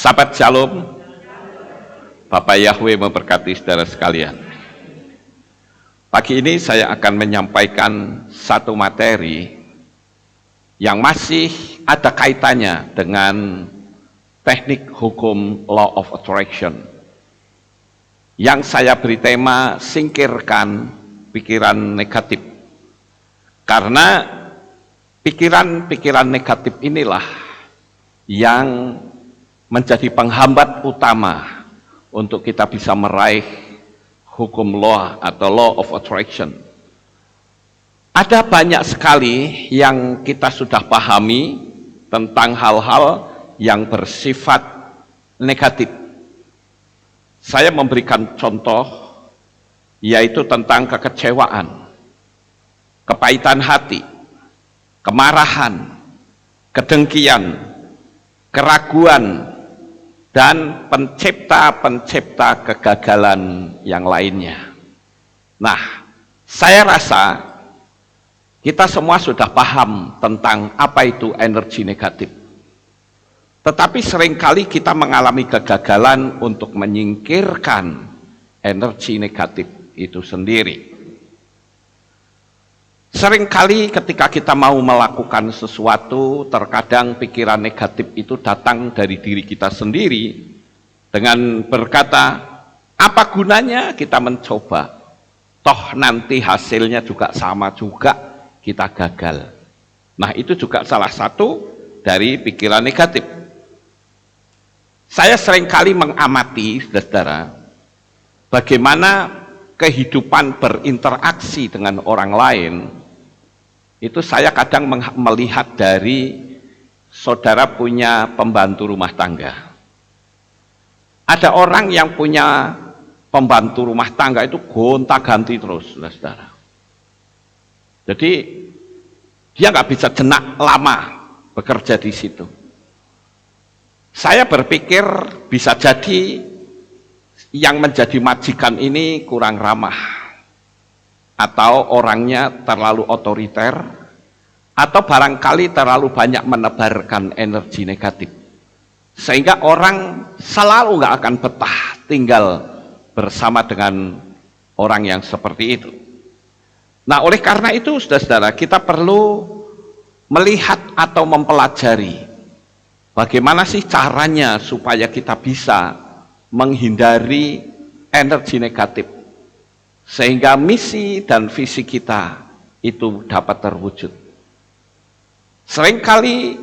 Sahabat Shalom, Bapak Yahweh memberkati saudara sekalian. Pagi ini saya akan menyampaikan satu materi yang masih ada kaitannya dengan teknik hukum Law of Attraction. Yang saya beri tema, singkirkan pikiran negatif. Karena pikiran-pikiran negatif inilah yang menjadi penghambat utama untuk kita bisa meraih hukum law atau Law of Attraction. Ada banyak sekali yang kita sudah pahami tentang hal-hal yang bersifat negatif. Saya memberikan contoh, yaitu tentang kekecewaan, kepahitan hati, kemarahan, kedengkian, keraguan, dan pencipta-pencipta kegagalan yang lainnya. Nah, saya rasa kita semua sudah paham tentang apa itu energi negatif. Tetapi seringkali kita mengalami kegagalan untuk menyingkirkan energi negatif itu sendiri. Seringkali ketika kita mau melakukan sesuatu, terkadang pikiran negatif itu datang dari diri kita sendiri dengan berkata, apa gunanya kita mencoba? Toh nanti hasilnya juga sama juga, kita gagal. Nah, itu juga salah satu dari pikiran negatif. Saya seringkali mengamati, saudara, bagaimana kehidupan berinteraksi dengan orang lain. Itu saya kadang melihat dari saudara punya pembantu rumah tangga. Ada orang yang punya pembantu rumah tangga itu gonta-ganti terus, saudara. Jadi dia nggak bisa jenak lama bekerja di situ. Saya berpikir bisa jadi yang menjadi majikan ini kurang ramah, atau orangnya terlalu otoriter, atau barangkali terlalu banyak menebarkan energi negatif, sehingga orang selalu nggak akan betah tinggal bersama dengan orang yang seperti itu. Nah, oleh karena itu, saudara-saudara, kita perlu melihat atau mempelajari bagaimana sih caranya supaya kita bisa menghindari energi negatif, sehingga misi dan visi kita itu dapat terwujud. Seringkali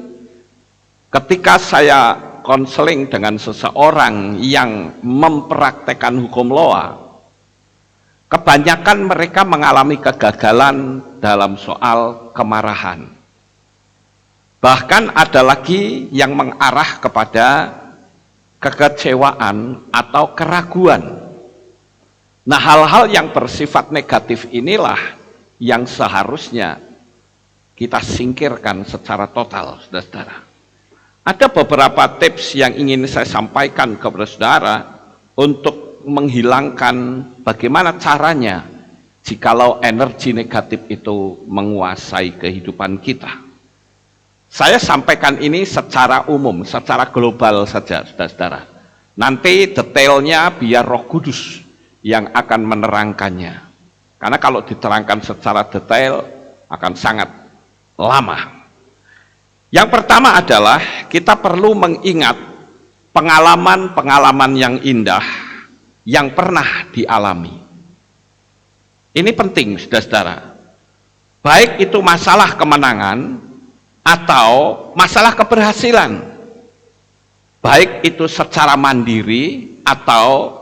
ketika saya konseling dengan seseorang yang mempraktekkan hukum law, kebanyakan mereka mengalami kegagalan dalam soal kemarahan. Bahkan ada lagi yang mengarah kepada kekecewaan atau keraguan. Nah, hal-hal yang bersifat negatif inilah yang seharusnya kita singkirkan secara total, saudara-saudara. Ada beberapa tips yang ingin saya sampaikan kepada saudara untuk menghilangkan bagaimana caranya jikalau energi negatif itu menguasai kehidupan kita. Saya sampaikan ini secara umum, secara global saja, saudara-saudara. Nanti detailnya biar Roh Kudus yang akan menerangkannya. Karena kalau diterangkan secara detail akan sangat lama. Yang pertama adalah kita perlu mengingat pengalaman-pengalaman yang indah yang pernah dialami. Ini penting, saudara-saudara. Baik itu masalah kemenangan atau masalah keberhasilan. Baik itu secara mandiri atau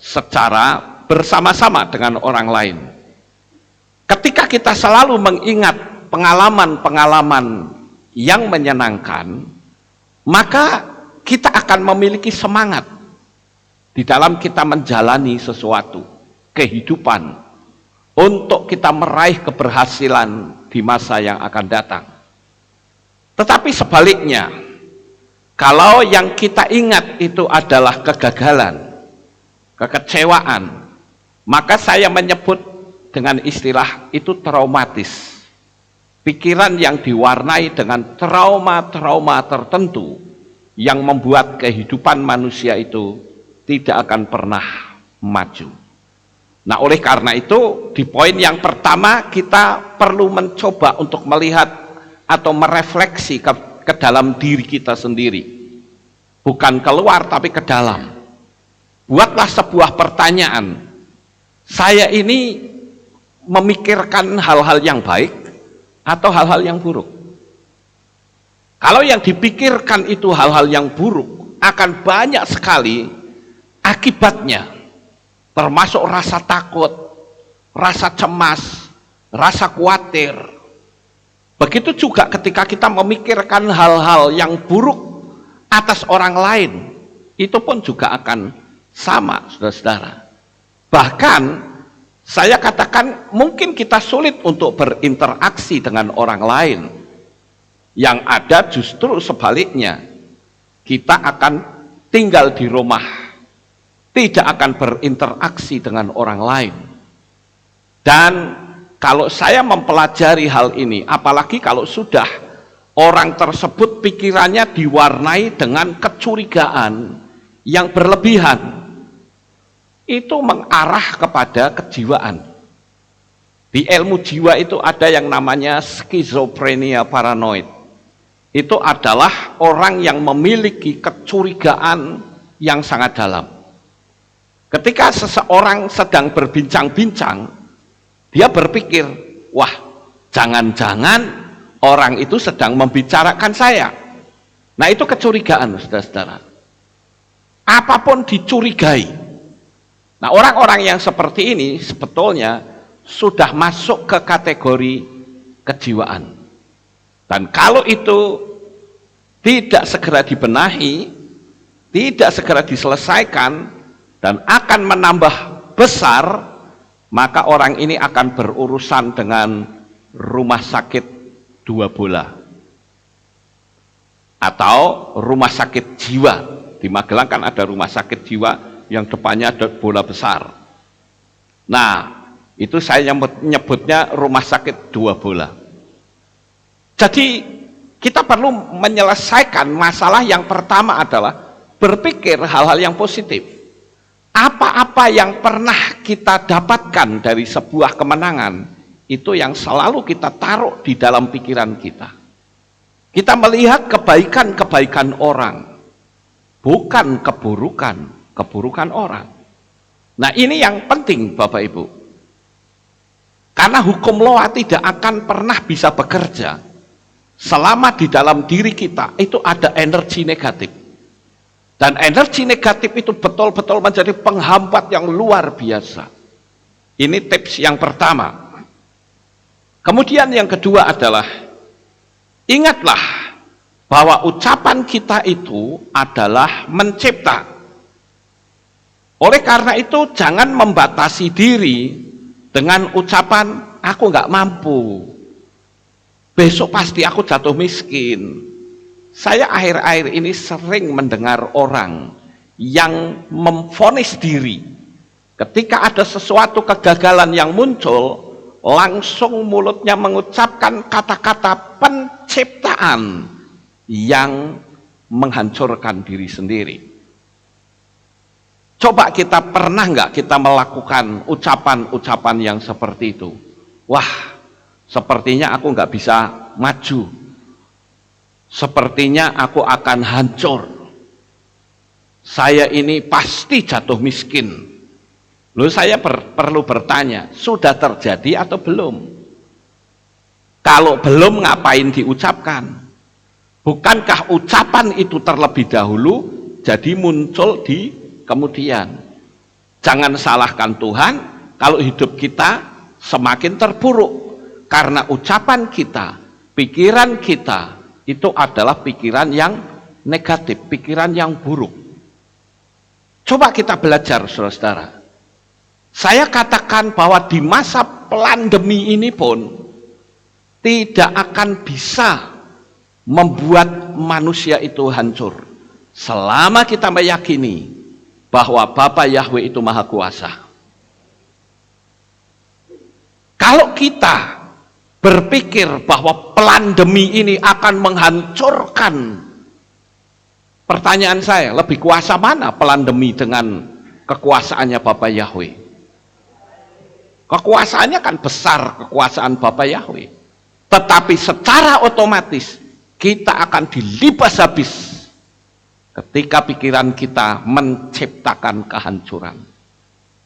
secara bersama-sama dengan orang lain. Ketika kita selalu mengingat pengalaman-pengalaman yang menyenangkan, maka kita akan memiliki semangat di dalam kita menjalani sesuatu, kehidupan, untuk kita meraih keberhasilan di masa yang akan datang. Tetapi sebaliknya, kalau yang kita ingat itu adalah kegagalan, kekecewaan, maka saya menyebut dengan istilah itu traumatis. Pikiran yang diwarnai dengan trauma-trauma tertentu yang membuat kehidupan manusia itu tidak akan pernah maju. Nah, oleh karena itu di poin yang pertama kita perlu mencoba untuk melihat atau merefleksi ke dalam diri kita sendiri. Bukan keluar tapi ke dalam. Buatlah sebuah pertanyaan. Saya ini memikirkan hal-hal yang baik atau hal-hal yang buruk? Kalau yang dipikirkan itu hal-hal yang buruk, akan banyak sekali akibatnya, termasuk rasa takut, rasa cemas, rasa khawatir. Begitu juga ketika kita memikirkan hal-hal yang buruk atas orang lain, itu pun juga akan sama, saudara-saudara. Bahkan saya katakan mungkin kita sulit untuk berinteraksi dengan orang lain. Yang ada justru sebaliknya, kita akan tinggal di rumah, tidak akan berinteraksi dengan orang lain. Dan kalau saya mempelajari hal ini, apalagi kalau sudah orang tersebut pikirannya diwarnai dengan kecurigaan yang berlebihan, itu mengarah kepada kejiwaan. Di ilmu jiwa itu ada yang namanya skizofrenia paranoid. Itu adalah orang yang memiliki kecurigaan yang sangat dalam. Ketika seseorang sedang berbincang-bincang, dia berpikir, wah, jangan-jangan orang itu sedang membicarakan saya. Nah, itu kecurigaan, saudara-saudara. Apapun dicurigai. Nah, orang-orang yang seperti ini sebetulnya sudah masuk ke kategori kejiwaan. Dan kalau itu tidak segera dibenahi, tidak segera diselesaikan, dan akan menambah besar, maka orang ini akan berurusan dengan rumah sakit 2 bola. Atau rumah sakit jiwa. Di Magelang kan ada rumah sakit jiwa yang depannya ada bola besar. Nah, itu saya nyebutnya rumah sakit 2 bola. Jadi kita perlu menyelesaikan masalah yang pertama adalah berpikir hal-hal yang positif. Apa-apa yang pernah kita dapatkan dari sebuah kemenangan, itu yang selalu kita taruh di dalam pikiran kita. Kita melihat kebaikan-kebaikan orang, bukan keburukan orang. Nah, ini yang penting Bapak Ibu. Karena hukum Loa tidak akan pernah bisa bekerja selama di dalam diri kita itu ada energi negatif. Dan energi negatif itu betul-betul menjadi penghambat yang luar biasa. Ini tips yang pertama. Kemudian yang kedua adalah, ingatlah bahwa ucapan kita itu adalah mencipta. Oleh karena itu jangan membatasi diri dengan ucapan, aku nggak mampu. Besok pasti aku jatuh miskin. Saya akhir-akhir ini sering mendengar orang yang memvonis diri. Ketika ada sesuatu kegagalan yang muncul, langsung mulutnya mengucapkan kata-kata penciptaan yang menghancurkan diri sendiri. Coba kita pernah nggak kita melakukan ucapan-ucapan yang seperti itu? Wah, sepertinya aku nggak bisa maju. Sepertinya aku akan hancur. Saya ini pasti jatuh miskin. Lalu saya perlu bertanya, sudah terjadi atau belum? Kalau belum, ngapain diucapkan? Bukankah ucapan itu terlebih dahulu jadi muncul di kemudian? Jangan salahkan Tuhan kalau hidup kita semakin terpuruk. Karena ucapan kita, pikiran kita, itu adalah pikiran yang negatif, pikiran yang buruk. Coba kita belajar, saudara-saudara. Saya katakan bahwa di masa pandemi ini pun tidak akan bisa membuat manusia itu hancur selama kita meyakini bahwa Bapa Yahweh itu Maha Kuasa. Kalau kita berpikir bahwa pandemi ini akan menghancurkan Pertanyaan saya, lebih kuasa mana pelandemi dengan kekuasaannya Bapak Yahweh? Kekuasaannya kan besar, kekuasaan Bapak Yahweh. Tetapi secara otomatis kita akan dilibas habis ketika pikiran kita menciptakan kehancuran.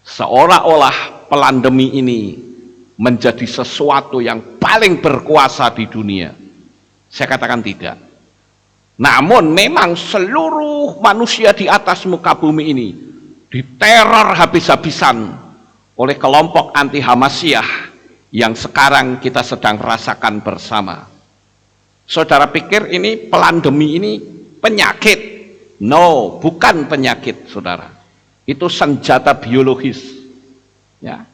Seolah-olah pelandemi ini menjadi sesuatu yang paling berkuasa di dunia. Saya katakan tidak. Namun memang seluruh manusia di atas muka bumi ini diteror habis-habisan oleh kelompok anti Hamasyah yang sekarang kita sedang rasakan bersama. Saudara pikir ini pelandemi ini penyakit? No, bukan penyakit, saudara. Itu senjata biologis. Ya,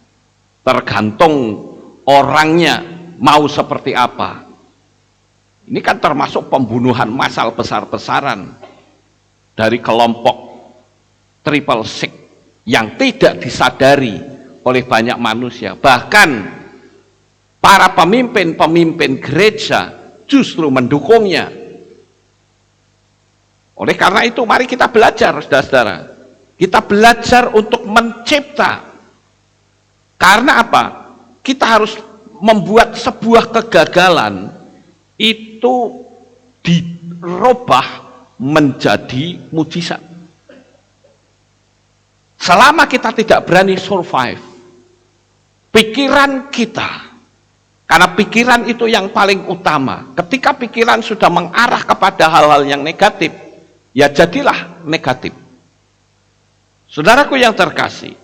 tergantung orangnya mau seperti apa. Ini kan termasuk pembunuhan massal besar-besaran dari kelompok Triple Six yang tidak disadari oleh banyak manusia. Bahkan para pemimpin-pemimpin gereja justru mendukungnya. Oleh karena itu mari kita belajar, saudara-saudara. Kita belajar untuk mencipta. Karena apa? Kita harus membuat sebuah kegagalan itu dirubah menjadi mujizat. Selama kita tidak berani survive, pikiran kita, karena pikiran itu yang paling utama. Ketika pikiran sudah mengarah kepada hal-hal yang negatif, ya jadilah negatif. Saudaraku yang terkasih,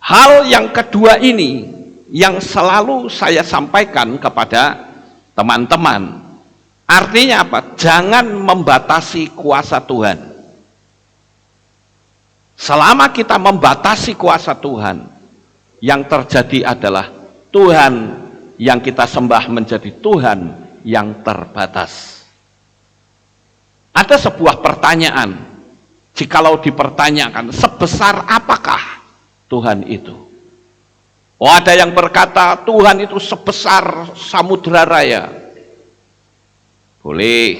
hal yang kedua ini yang selalu saya sampaikan kepada teman-teman. Artinya apa? Jangan membatasi kuasa Tuhan. Selama kita membatasi kuasa Tuhan, yang terjadi adalah Tuhan yang kita sembah menjadi Tuhan yang terbatas. Ada sebuah pertanyaan, jikalau dipertanyakan, sebesar apakah Tuhan itu? Oh, ada yang berkata Tuhan itu sebesar samudra raya. Boleh.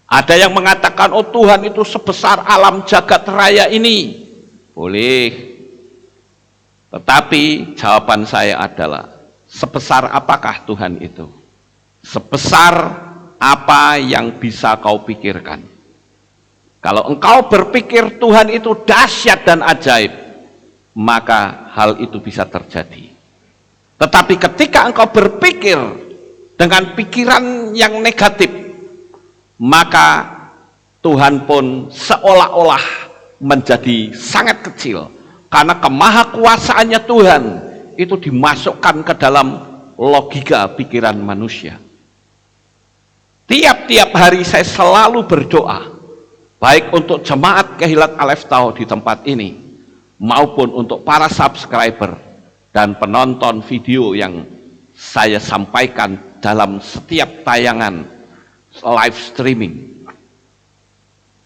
Ada yang mengatakan, oh Tuhan itu sebesar alam jagat raya ini. Boleh. Tetapi jawaban saya adalah, sebesar apakah Tuhan itu? Sebesar apa yang bisa kau pikirkan. Kalau engkau berpikir Tuhan itu dahsyat dan ajaib, maka hal itu bisa terjadi. Tetapi ketika engkau berpikir dengan pikiran yang negatif, maka Tuhan pun seolah-olah menjadi sangat kecil, karena kemahakuasaannya Tuhan itu dimasukkan ke dalam logika pikiran manusia. Tiap-tiap hari saya selalu berdoa, baik untuk jemaat Kehilat Aleph Tau di tempat ini, maupun untuk para subscriber dan penonton video yang saya sampaikan dalam setiap tayangan live streaming.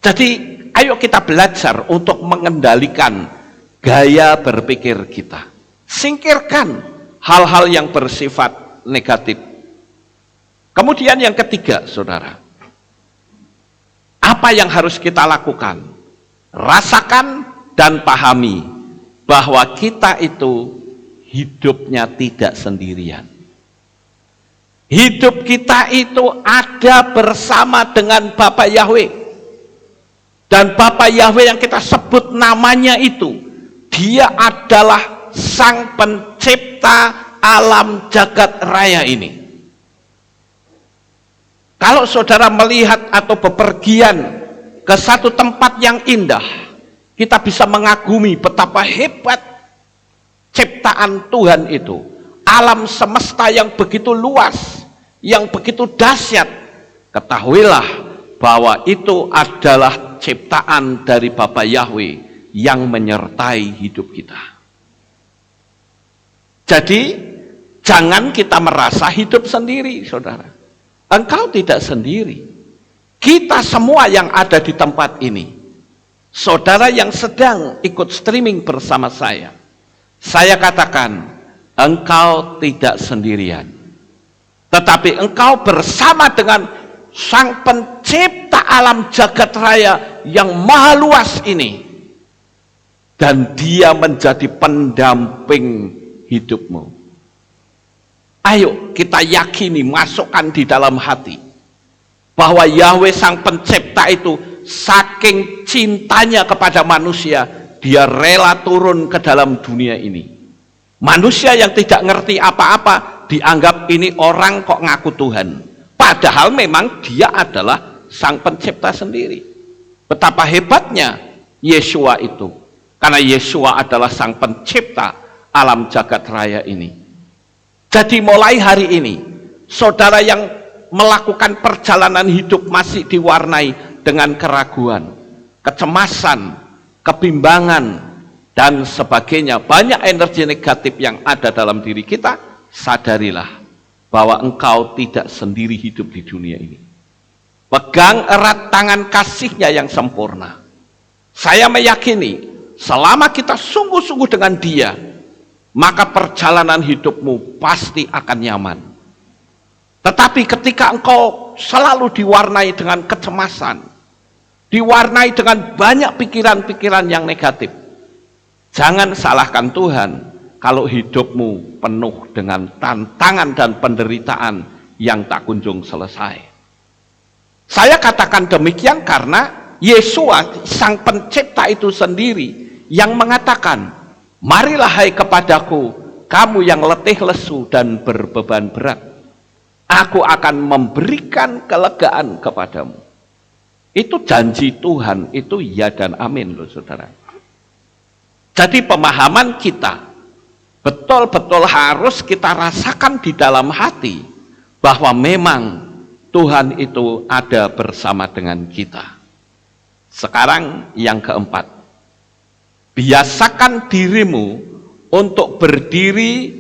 Jadi ayo kita belajar untuk mengendalikan gaya berpikir kita. Singkirkan hal-hal yang bersifat negatif. Kemudian yang ketiga, saudara, apa yang harus kita lakukan? Rasakan dan pahami bahwa kita itu hidupnya tidak sendirian. Hidup kita itu ada bersama dengan Bapak Yahweh. Dan Bapak Yahweh yang kita sebut namanya itu, dia adalah sang pencipta alam jagat raya ini. Kalau saudara melihat atau bepergian ke satu tempat yang indah, kita bisa mengagumi betapa hebat ciptaan Tuhan itu. Alam semesta yang begitu luas, yang begitu dahsyat, ketahuilah bahwa itu adalah ciptaan dari Bapa Yahweh yang menyertai hidup kita. Jadi jangan kita merasa hidup sendiri, saudara. Engkau tidak sendiri. Kita semua yang ada di tempat ini, saudara yang sedang ikut streaming bersama saya katakan, engkau tidak sendirian. Tetapi engkau bersama dengan sang pencipta pencipta alam jagat raya yang maha luas ini. Dan dia menjadi pendamping hidupmu. Ayo kita yakini, masukkan di dalam hati bahwa Yahweh sang pencipta itu saking cintanya kepada manusia, dia rela turun ke dalam dunia ini. Manusia yang tidak ngerti apa-apa dianggap ini orang kok ngaku Tuhan, padahal memang dia adalah sang pencipta sendiri. Betapa hebatnya Yeshua itu, karena Yeshua adalah sang pencipta alam jagat raya ini. Jadi mulai hari ini, saudara yang melakukan perjalanan hidup masih diwarnai dengan keraguan, kecemasan, kebimbangan, dan sebagainya, banyak energi negatif yang ada dalam diri kita, sadarilah bahwa engkau tidak sendiri hidup di dunia ini. Pegang erat tangan kasih-Nya yang sempurna. Saya meyakini, selama kita sungguh-sungguh dengan Dia, maka perjalanan hidupmu pasti akan nyaman. Tetapi ketika engkau selalu diwarnai dengan kecemasan, diwarnai dengan banyak pikiran-pikiran yang negatif, jangan salahkan Tuhan kalau hidupmu penuh dengan tantangan dan penderitaan yang tak kunjung selesai. Saya katakan demikian karena Yeshua sang pencipta itu sendiri yang mengatakan, marilah hai kepadaku, kamu yang letih lesu dan berbeban berat, aku akan memberikan kelegaan kepadamu. Itu janji Tuhan, itu ya dan amin loh saudara. Jadi pemahaman kita betul-betul harus kita rasakan di dalam hati bahwa memang Tuhan itu ada bersama dengan kita. Sekarang yang keempat, biasakan dirimu untuk berdiri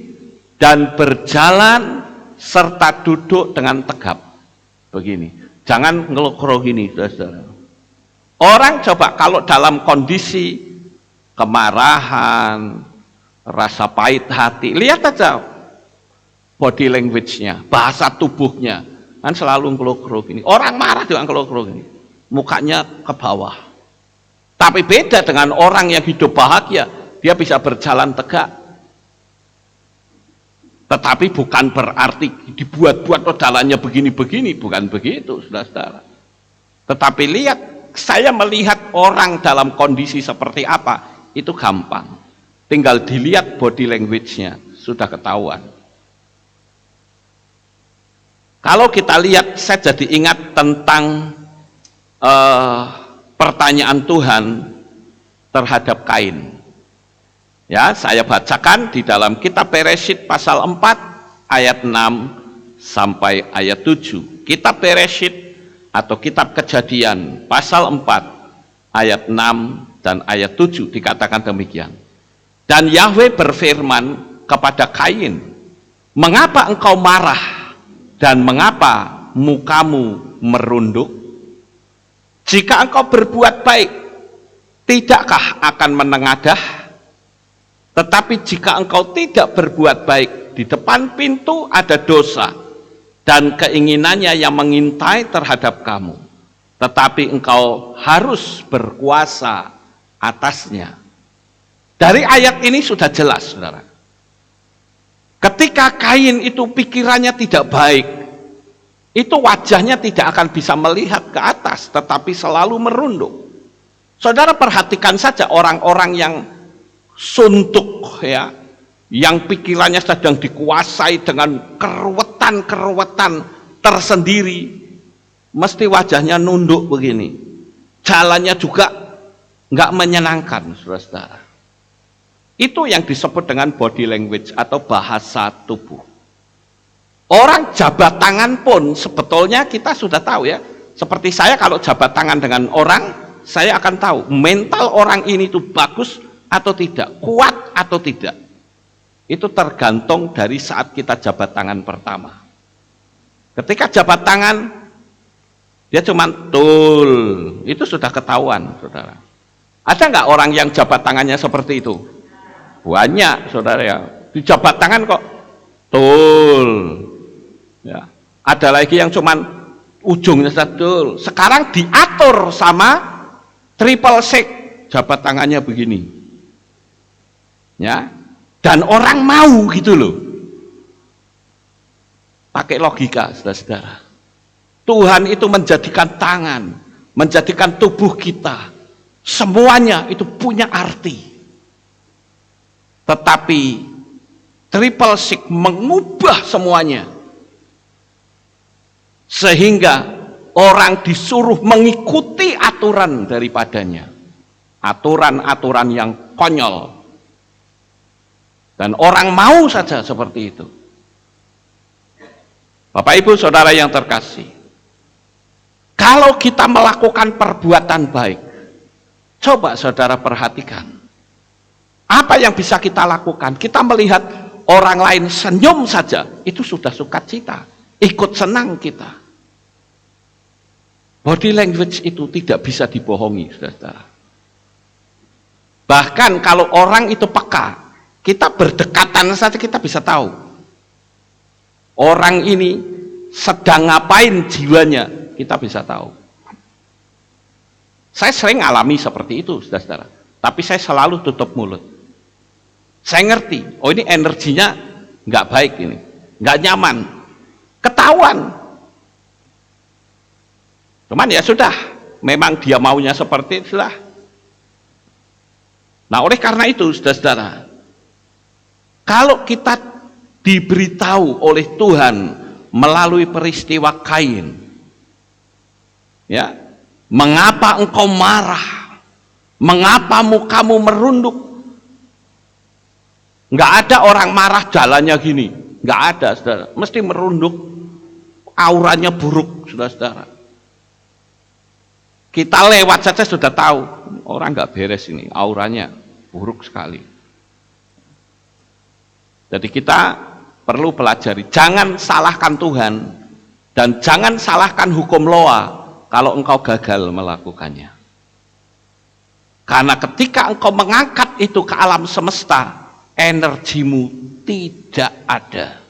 dan berjalan serta duduk dengan tegap. Begini, jangan ngelokro gini, saudara. Orang coba kalau dalam kondisi kemarahan, rasa pahit hati, lihat aja body language-nya, bahasa tubuhnya, kan selalu ngelokro gini. Orang marah juga ngelokro gini, mukanya ke bawah. Tapi beda dengan orang yang hidup bahagia, dia bisa berjalan tegak. Tetapi bukan berarti dibuat-buat oh jalannya begini-begini, bukan begitu, saudara-saudara. Tetapi lihat, saya melihat orang dalam kondisi seperti apa, itu gampang. Tinggal dilihat body language-nya, sudah ketahuan. Kalau kita lihat, saya jadi ingat tentang pertanyaan Tuhan terhadap Kain. Ya, saya bacakan di dalam kitab Bereshit pasal 4 ayat 6 sampai ayat 7. Kitab Bereshit atau kitab Kejadian pasal 4 ayat 6 dan ayat 7 dikatakan demikian. Dan Yahweh berfirman kepada Kain, mengapa engkau marah dan mengapa mukamu merunduk? Jika engkau berbuat baik, tidakkah akan menengadah? Tetapi jika engkau tidak berbuat baik, di depan pintu ada dosa dan keinginannya yang mengintai terhadap kamu. Tetapi engkau harus berkuasa atasnya. Dari ayat ini sudah jelas, saudara. Ketika Kain itu pikirannya tidak baik, itu wajahnya tidak akan bisa melihat ke atas, tetapi selalu merunduk. Saudara perhatikan saja orang-orang yang suntuk, ya, yang pikirannya sedang dikuasai dengan keruwetan-keruwetan tersendiri, mesti wajahnya nunduk begini. Jalannya juga nggak menyenangkan, saudara-saudara. Itu yang disebut dengan body language atau bahasa tubuh. Orang jabat tangan pun sebetulnya kita sudah tahu ya. Seperti saya kalau jabat tangan dengan orang, saya akan tahu mental orang ini itu bagus atau tidak, kuat atau tidak. Itu tergantung dari saat kita jabat tangan pertama. Ketika jabat tangan, dia cuma tul, itu sudah ketahuan, saudara. Ada nggak orang yang jabat tangannya seperti itu? Banyak, saudara ya. Di jabat tangan kok tul. Ya. Ada lagi yang cuman ujungnya sadul. Sekarang diatur sama triple six, jabat tangannya begini, ya, dan orang mau gitu loh. Pakai logika, saudara-saudara. Tuhan itu menjadikan tangan, menjadikan tubuh kita, semuanya itu punya arti. Tetapi triple six mengubah semuanya, sehingga orang disuruh mengikuti aturan daripadanya, aturan-aturan yang konyol, dan orang mau saja seperti itu. Bapak Ibu Saudara yang terkasih, kalau kita melakukan perbuatan baik, coba saudara perhatikan apa yang bisa kita lakukan. Kita melihat orang lain senyum saja, itu sudah sukacita, ikut senang kita. Body language itu tidak bisa dibohongi, saudara. Bahkan kalau orang itu peka, kita berdekatan saja kita bisa tahu orang ini sedang ngapain jiwanya, kita bisa tahu. Saya sering alami seperti itu, saudara. Tapi saya selalu tutup mulut. Saya ngerti, oh ini energinya nggak baik ini, nggak nyaman, ketahuan. Cuman ya sudah, memang dia maunya seperti itulah. Nah oleh karena itu, saudara-saudara, kalau kita diberitahu oleh Tuhan melalui peristiwa Kain, ya, mengapa engkau marah, mengapa mukamu merunduk? Nggak ada orang marah jalannya gini, nggak ada, saudara. Mesti merunduk, auranya buruk, saudara-saudara. Kita lewat saja sudah tahu orang nggak beres ini, auranya buruk sekali. Jadi kita perlu pelajari, jangan salahkan Tuhan dan jangan salahkan hukum Loa kalau engkau gagal melakukannya. Karena ketika engkau mengangkat itu ke alam semesta, energimu tidak ada,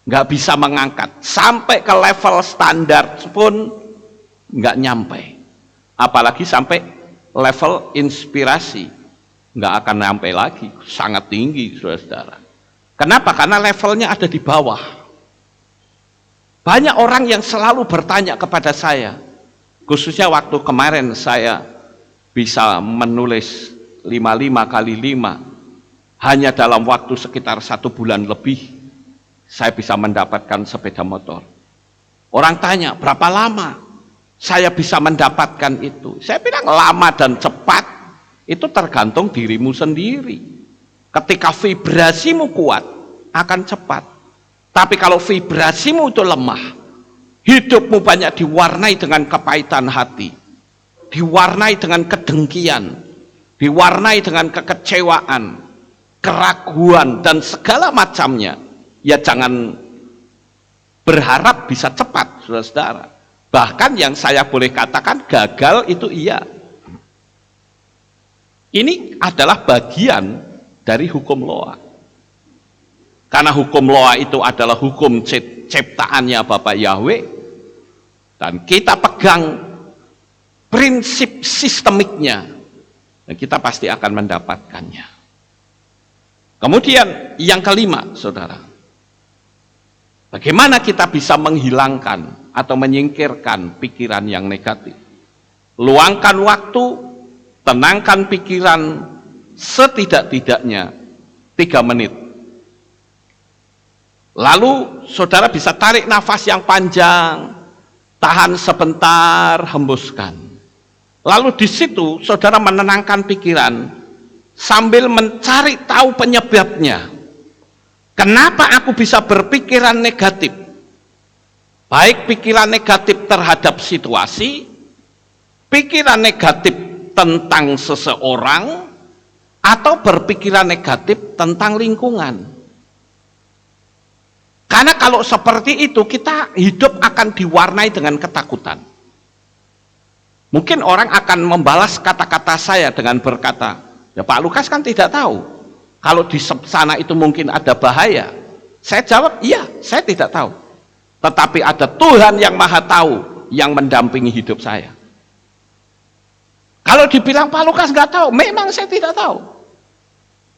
nggak bisa mengangkat sampai ke level standar pun nggak nyampe, apalagi sampai level inspirasi nggak akan nyampe lagi, sangat tinggi, saudara. Kenapa? Karena levelnya ada di bawah. Banyak orang yang selalu bertanya kepada saya, khususnya waktu kemarin saya bisa menulis 55 kali 5, hanya dalam waktu sekitar 1 bulan lebih saya bisa mendapatkan sepeda motor. Orang tanya, berapa lama saya bisa mendapatkan itu? Saya bilang lama dan cepat itu tergantung dirimu sendiri. Ketika vibrasimu kuat akan cepat. Tapi kalau vibrasimu itu lemah, hidupmu banyak diwarnai dengan kepahitan hati, diwarnai dengan kedengkian, diwarnai dengan kekecewaan, keraguan dan segala macamnya, ya jangan berharap bisa cepat, saudara-saudara. Bahkan yang saya boleh katakan gagal itu iya. Ini adalah bagian dari hukum Loa. Karena hukum Loa itu adalah hukum ciptaannya Bapak Yahweh, dan kita pegang prinsip sistemiknya, dan kita pasti akan mendapatkannya. Kemudian yang kelima, saudara, bagaimana kita bisa menghilangkan atau menyingkirkan pikiran yang negatif? Luangkan waktu, tenangkan pikiran setidak-tidaknya 3 menit. Lalu saudara bisa tarik nafas yang panjang, tahan sebentar, hembuskan. Lalu di situ saudara menenangkan pikiran sambil mencari tahu penyebabnya. Kenapa aku bisa berpikiran negatif? Baik pikiran negatif terhadap situasi, pikiran negatif tentang seseorang, atau berpikiran negatif tentang lingkungan. Karena kalau seperti itu, kita hidup akan diwarnai dengan ketakutan. Mungkin orang akan membalas kata-kata saya dengan berkata, ya Pak Lukas kan tidak tahu kalau di sana itu mungkin ada bahaya. Saya jawab, iya, saya tidak tahu. Tetapi ada Tuhan yang Maha Tahu yang mendampingi hidup saya. Kalau dibilang Pak Lukas nggak tahu, memang saya tidak tahu.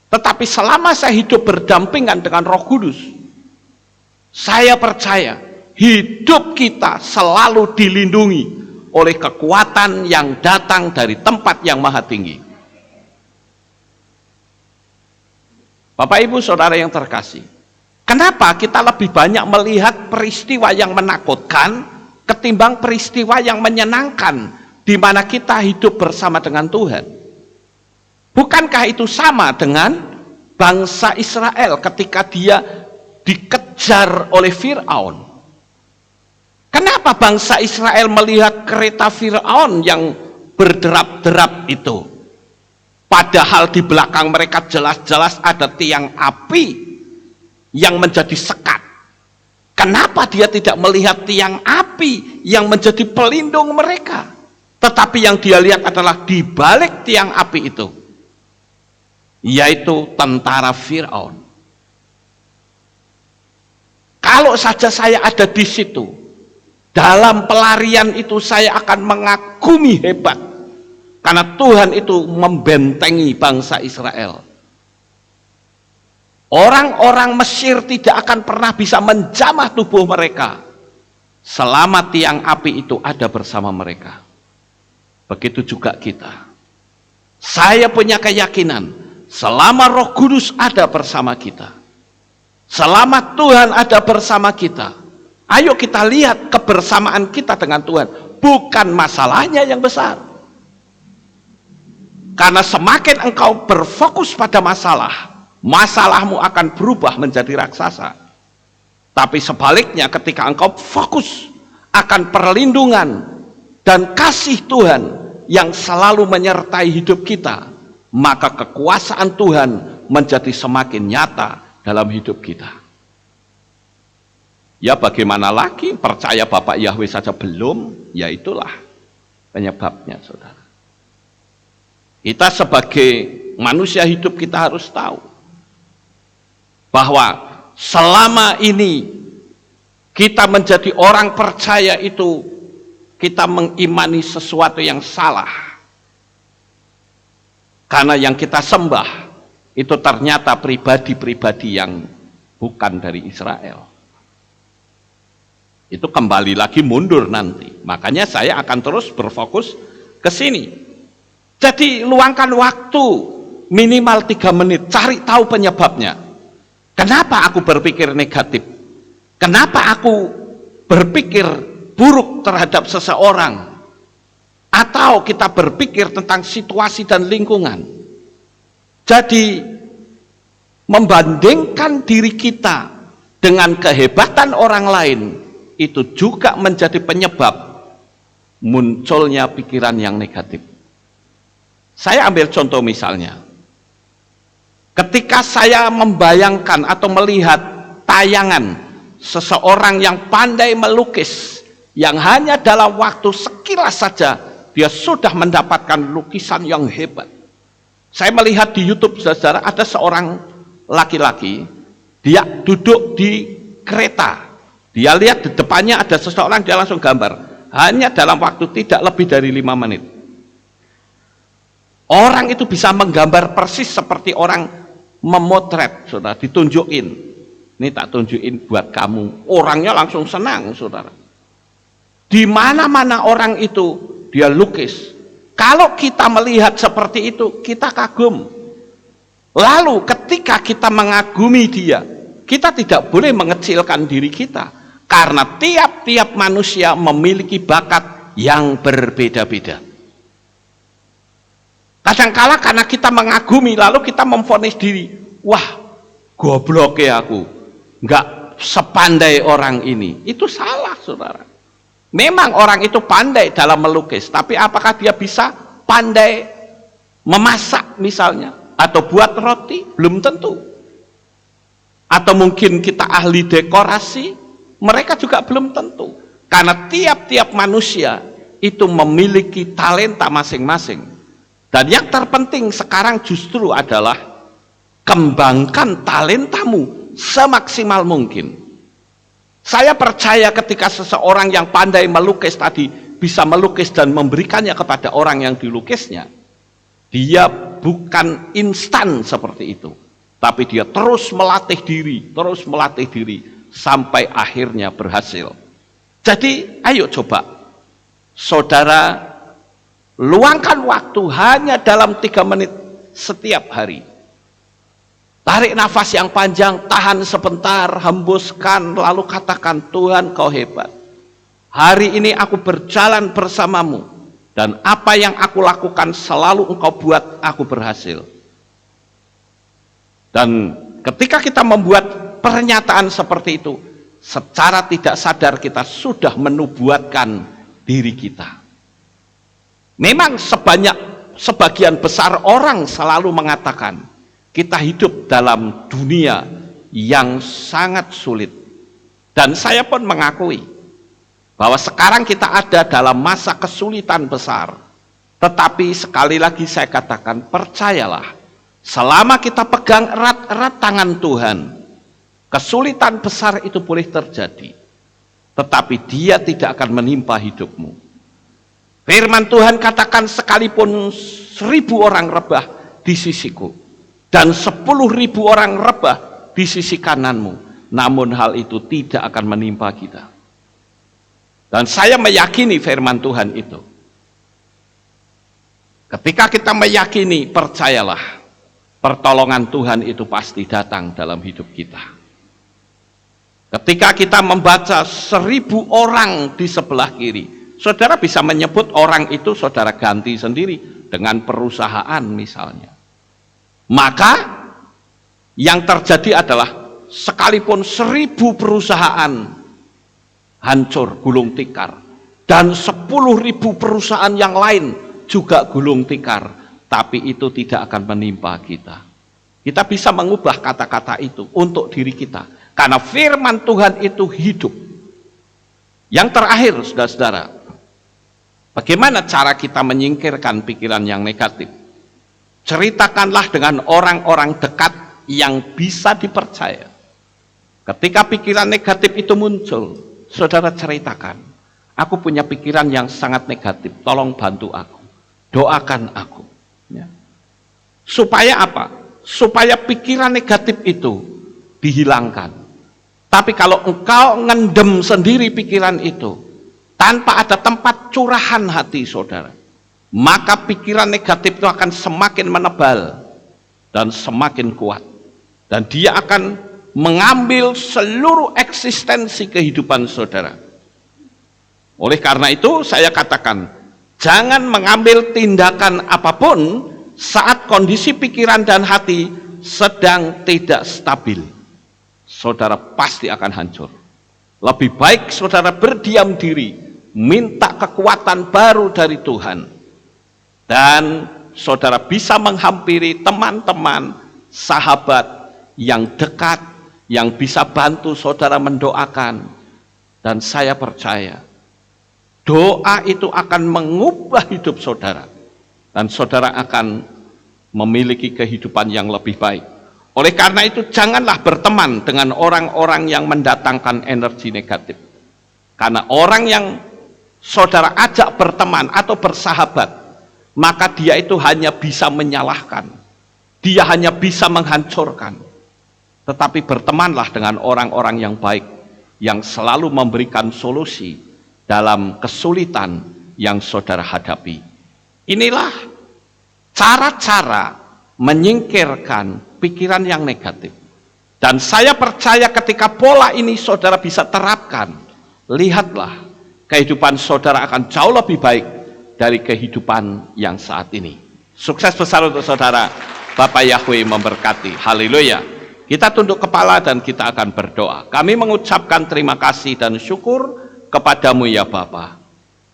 Tetapi selama saya hidup berdampingan dengan Roh Kudus, saya percaya hidup kita selalu dilindungi oleh kekuatan yang datang dari tempat yang maha tinggi. Bapak Ibu Saudara yang terkasih, kenapa kita lebih banyak melihat peristiwa yang menakutkan ketimbang peristiwa yang menyenangkan di mana kita hidup bersama dengan Tuhan? Bukankah itu sama dengan bangsa Israel ketika dia dikejar oleh Fir'aun? Kenapa bangsa Israel melihat kereta Fir'aun yang berderap-derap itu? Padahal di belakang mereka jelas-jelas ada tiang api yang menjadi sekat. Kenapa dia tidak melihat tiang api yang menjadi pelindung mereka? Tetapi yang dia lihat adalah di balik tiang api itu, yaitu tentara Fir'aun. Kalau saja saya ada di situ, dalam pelarian itu saya akan mengagumi hebat, karena Tuhan itu membentengi bangsa Israel. Orang-orang Mesir tidak akan pernah bisa menjamah tubuh mereka selama tiang api itu ada bersama mereka. Begitu juga kita. Saya punya keyakinan selama Roh Kudus ada bersama kita, selama Tuhan ada bersama kita, ayo kita lihat kebersamaan kita dengan Tuhan, bukan masalahnya yang besar. Karena semakin engkau berfokus pada masalah, masalahmu akan berubah menjadi raksasa. Tapi sebaliknya, ketika engkau fokus akan perlindungan dan kasih Tuhan yang selalu menyertai hidup kita, maka kekuasaan Tuhan menjadi semakin nyata dalam hidup kita. Ya bagaimana lagi, percaya Bapak Yahweh saja belum, ya itulah penyebabnya, saudara. Kita sebagai manusia hidup kita harus tahu bahwa selama ini kita menjadi orang percaya itu kita mengimani sesuatu yang salah. Karena yang kita sembah itu ternyata pribadi-pribadi yang bukan dari Israel. Itu kembali lagi mundur nanti. Makanya saya akan terus berfokus ke sini. Jadi luangkan waktu minimal 3 menit, cari tahu penyebabnya. Kenapa aku berpikir negatif? Kenapa aku berpikir buruk terhadap seseorang? Atau kita berpikir tentang situasi dan lingkungan. Jadi membandingkan diri kita dengan kehebatan orang lain itu juga menjadi penyebab munculnya pikiran yang negatif. Saya ambil contoh misalnya, ketika saya membayangkan atau melihat tayangan seseorang yang pandai melukis, yang hanya dalam waktu sekilas saja dia sudah mendapatkan lukisan yang hebat. Saya melihat di YouTube, saudara, ada seorang laki-laki, dia duduk di kereta, dia lihat di depannya ada seseorang, dia langsung gambar, hanya dalam waktu tidak lebih dari 5 menit. Orang itu bisa menggambar persis seperti orang memotret, saudara, ditunjukin. Ini tak tunjukin buat kamu. Orangnya langsung senang, saudara. Di mana-mana orang itu dia lukis. Kalau kita melihat seperti itu, kita kagum. Lalu ketika kita mengagumi dia, kita tidak boleh mengecilkan diri kita. Karena tiap-tiap manusia memiliki bakat yang berbeda-beda. Kadangkala karena kita mengagumi, lalu kita memvonis diri, wah goblok ya aku, nggak sepandai orang ini. Itu salah, saudara. Memang orang itu pandai dalam melukis, tapi apakah dia bisa pandai memasak misalnya, atau buat roti? Belum tentu. Atau mungkin kita ahli dekorasi, mereka juga belum tentu. Karena tiap-tiap manusia itu memiliki talenta masing-masing. Dan yang terpenting sekarang justru adalah kembangkan talentamu semaksimal mungkin. Saya percaya ketika seseorang yang pandai melukis tadi bisa melukis dan memberikannya kepada orang yang dilukisnya, dia bukan instan seperti itu, tapi dia terus melatih diri sampai akhirnya berhasil. Jadi ayo coba saudara luangkan waktu hanya dalam 3 menit setiap hari. Tarik nafas yang panjang, tahan sebentar, hembuskan, lalu katakan, Tuhan kau hebat. Hari ini aku berjalan bersamamu, dan apa yang aku lakukan selalu engkau buat aku berhasil. Dan ketika kita membuat pernyataan seperti itu, secara tidak sadar kita sudah menubuatkan diri kita. Memang sebagian besar orang selalu mengatakan, kita hidup dalam dunia yang sangat sulit. Dan saya pun mengakui bahwa sekarang kita ada dalam masa kesulitan besar. Tetapi sekali lagi saya katakan, percayalah, selama kita pegang erat-erat tangan Tuhan, kesulitan besar itu boleh terjadi, tetapi dia tidak akan menimpa hidupmu. Firman Tuhan katakan, sekalipun 1000 orang rebah di sisiku, dan 10.000 orang rebah di sisi kananmu, namun hal itu tidak akan menimpa kita. Dan saya meyakini firman Tuhan itu. Ketika kita meyakini, percayalah, pertolongan Tuhan itu pasti datang dalam hidup kita. Ketika kita membaca 1000 orang di sebelah kiri, saudara bisa menyebut orang itu saudara ganti sendiri dengan perusahaan misalnya. Maka yang terjadi adalah sekalipun 1000 perusahaan hancur, gulung tikar, dan 10.000 perusahaan yang lain juga gulung tikar, tapi itu tidak akan menimpa kita. Kita bisa mengubah kata-kata itu untuk diri kita, karena firman Tuhan itu hidup. Yang terakhir, saudara-saudara, bagaimana cara kita menyingkirkan pikiran yang negatif? Ceritakanlah dengan orang-orang dekat yang bisa dipercaya. Ketika pikiran negatif itu muncul, saudara ceritakan, aku punya pikiran yang sangat negatif, tolong bantu aku, doakan aku. Ya. Supaya apa? Supaya pikiran negatif itu dihilangkan. Tapi kalau engkau ngendem sendiri pikiran itu, tanpa ada tempat curahan hati saudara, maka pikiran negatif itu akan semakin menebal dan semakin kuat. Dan dia akan mengambil seluruh eksistensi kehidupan saudara. Oleh karena itu saya katakan, jangan mengambil tindakan apapun saat kondisi pikiran dan hati sedang tidak stabil. Saudara pasti akan hancur. Lebih baik saudara berdiam diri, minta kekuatan baru dari Tuhan. Dan saudara bisa menghampiri teman-teman, sahabat yang dekat, yang bisa bantu saudara mendoakan. Dan saya percaya, doa itu akan mengubah hidup saudara. Dan saudara akan memiliki kehidupan yang lebih baik. Oleh karena itu, janganlah berteman dengan orang-orang yang mendatangkan energi negatif. Karena orang yang saudara ajak berteman atau bersahabat, maka dia itu hanya bisa menyalahkan, dia hanya bisa menghancurkan. Tetapi bertemanlah dengan orang-orang yang baik, yang selalu memberikan solusi dalam kesulitan yang saudara hadapi. Inilah cara-cara menyingkirkan pikiran yang negatif. Dan saya percaya ketika pola ini saudara bisa terapkan, lihatlah kehidupan saudara akan jauh lebih baik dari kehidupan yang saat ini. Sukses besar untuk saudara. Bapak Yahweh memberkati. Haleluya. Kita tunduk kepala dan kita akan berdoa. Kami mengucapkan terima kasih dan syukur kepadamu ya Bapa.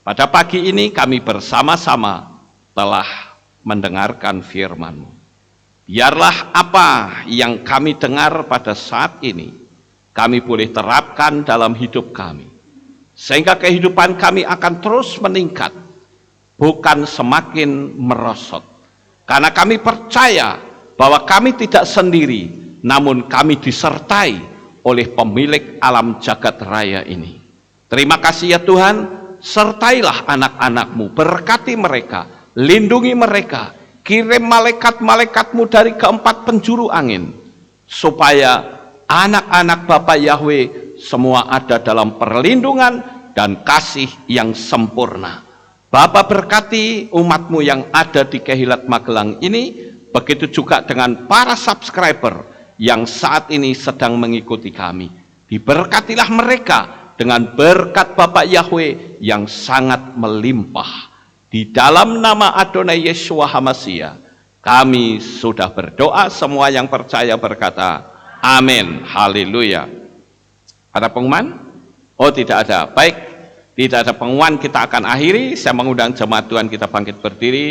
Pada pagi ini kami bersama-sama telah mendengarkan firman-Mu. Biarlah apa yang kami dengar pada saat ini, kami boleh terapkan dalam hidup kami. Sehingga kehidupan kami akan terus meningkat, bukan semakin merosot. Karena kami percaya bahwa kami tidak sendiri, namun kami disertai oleh pemilik alam jagat raya ini. Terima kasih ya Tuhan, sertailah anak-anak-Mu, berkati mereka, lindungi mereka, kirim malaikat-malaikat-Mu dari keempat penjuru angin, supaya anak-anak Bapa Yahweh semua ada dalam perlindungan dan kasih yang sempurna. Bapa berkati umat-Mu yang ada di Kehilat Magelang ini, begitu juga dengan para subscriber yang saat ini sedang mengikuti kami. Diberkatilah mereka dengan berkat Bapak Yahweh yang sangat melimpah. Di dalam nama Adonai Yeshua HaMashiach, kami sudah berdoa, semua yang percaya berkata, amin, haleluya. Ada pengumuman? Oh, tidak ada. Baik, tidak ada pengumuman, kita akan akhiri. Saya mengundang jemaat Tuhan kita bangkit berdiri,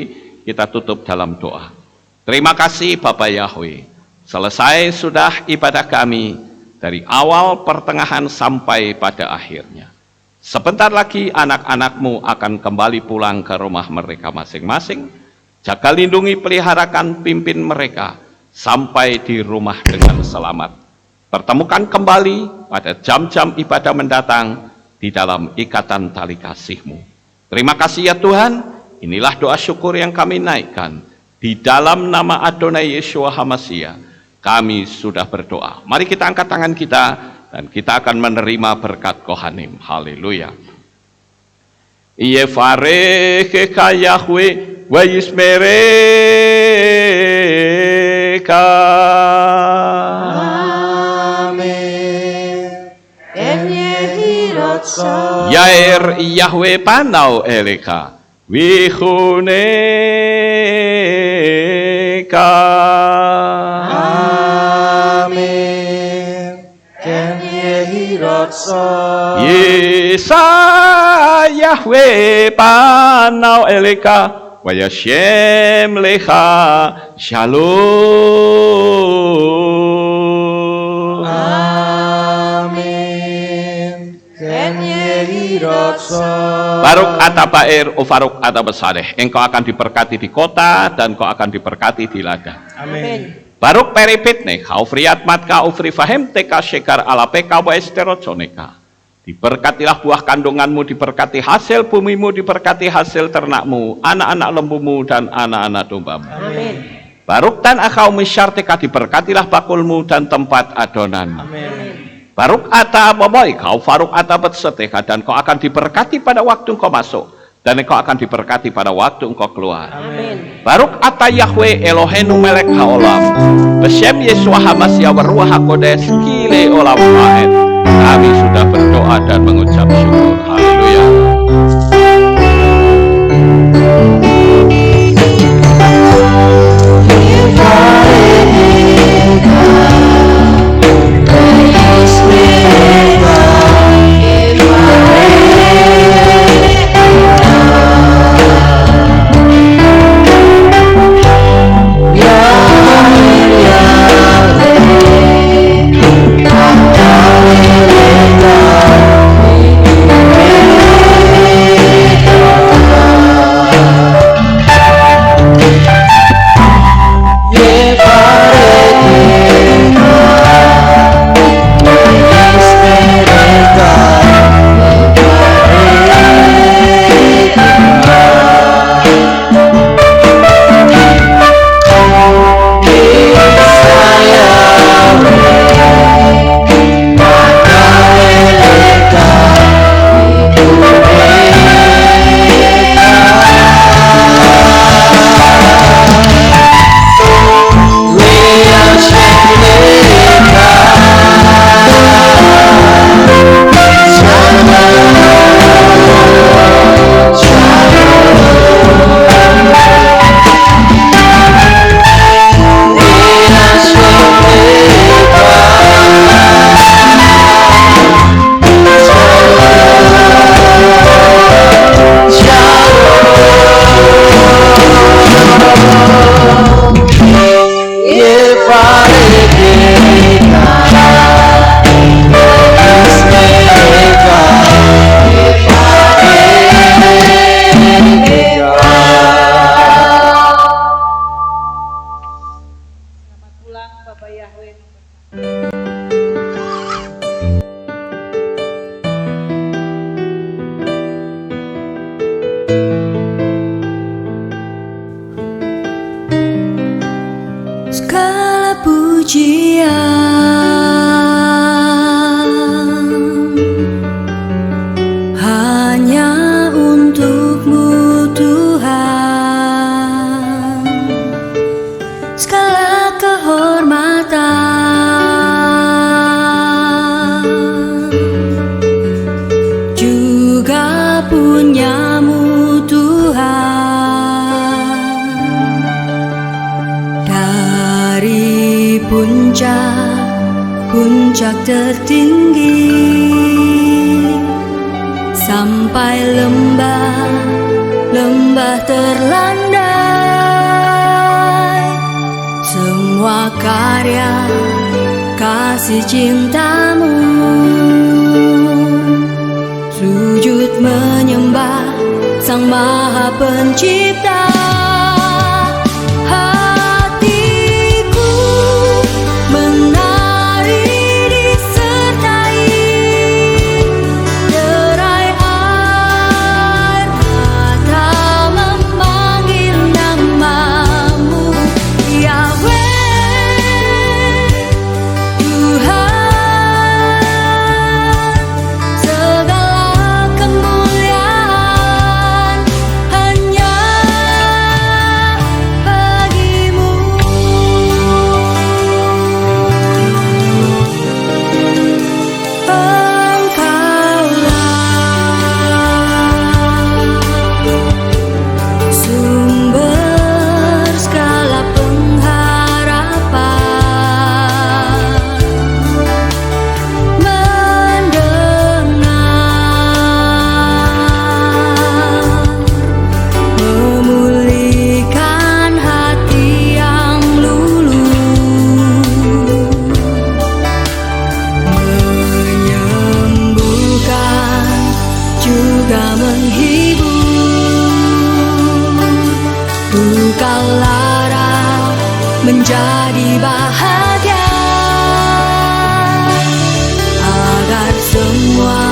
kita tutup dalam doa. Terima kasih Bapak Yahweh. Selesai sudah ibadah kami dari awal, pertengahan sampai pada akhirnya. Sebentar lagi anak-anak-Mu akan kembali pulang ke rumah mereka masing-masing. Jaga, lindungi, peliharakan, pimpin mereka sampai di rumah dengan selamat. Pertemukan kembali pada jam-jam ibadah mendatang di dalam ikatan tali kasih-Mu. Terima kasih ya Tuhan, inilah doa syukur yang kami naikkan. Di dalam nama Adonai Yeshua HaMashiach, kami sudah berdoa. Mari kita angkat tangan kita dan kita akan menerima berkat Kohanim. Haleluya. Yevarechecha Yahweh wa yismereka. Amen. En yehirotso. Yair Yahweh panau eleka. Wihuneka. Yesa Yahweh panau eleka wa yashem lecha shalom. Amin. Baruk atabair ufaruk atabasadeh. Engkau akan diberkati di kota dan kau akan diberkati di ladang. Amin. Baruk peripitne, kaufriat matka ufri fahem teka shekar alapeka wa esteroconeka. Diberkatilah buah kandunganmu, diberkati hasil bumimu, diberkati hasil ternakmu, anak-anak lembumu dan anak-anak dombamu. Amin. Baruk tan akau misyarteka, diberkatilah bakulmu dan tempat adonan. Amin. Baruk ata boboy, kau faruk ata betseteka, dan kau akan diberkati pada waktu engkau masuk, dan engkau akan diberkati pada waktu engkau keluar. Amin. Baruk ata Yahweh Elohenu melek haolam, Beshem Yeshua HaMashiach Ruach HaKodesh Kile Olam Vaed. Kami sudah berdoa dan mengucap syukur. Haleluya. pujian hanya untuk-Mu Tuhan, segala kehormatan juga punya-Mu Tuhan. Dari puncak tertinggi sampai lembah terlandai, semua karya kasih cinta-Mu, sujud menyembah Sang Maha Pencipta. Hatiku menari disertai derai air mata memanggil nama-Mu, Yahweh Tuhan. Segala kemuliaan hanya bagi-Mu. Engkaulah sumber segala pengharapan, mendengar, memulihkan hati yang luluh, menyembuhkan juga menghibur. Engkau lara menjadi bahagia, agar semua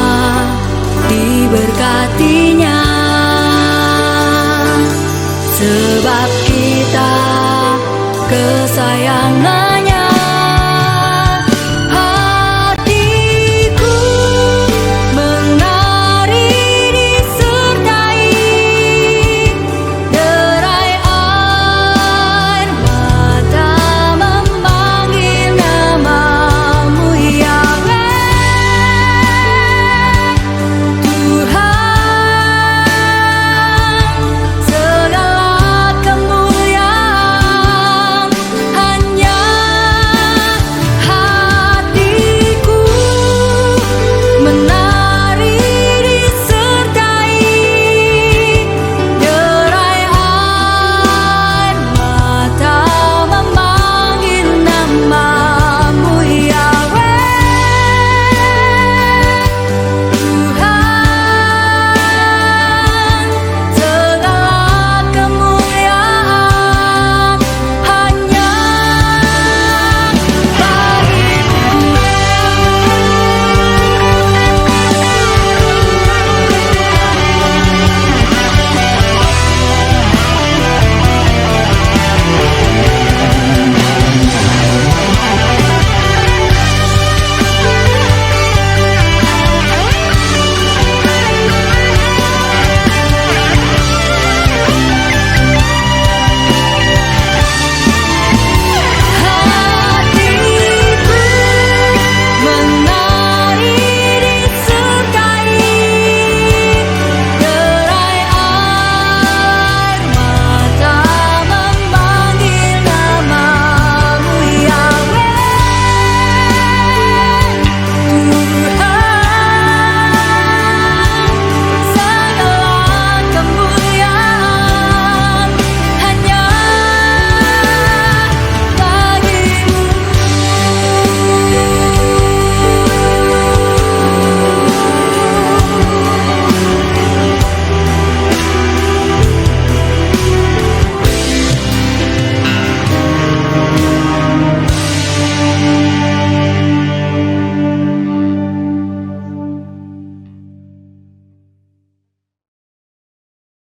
diberkatinya.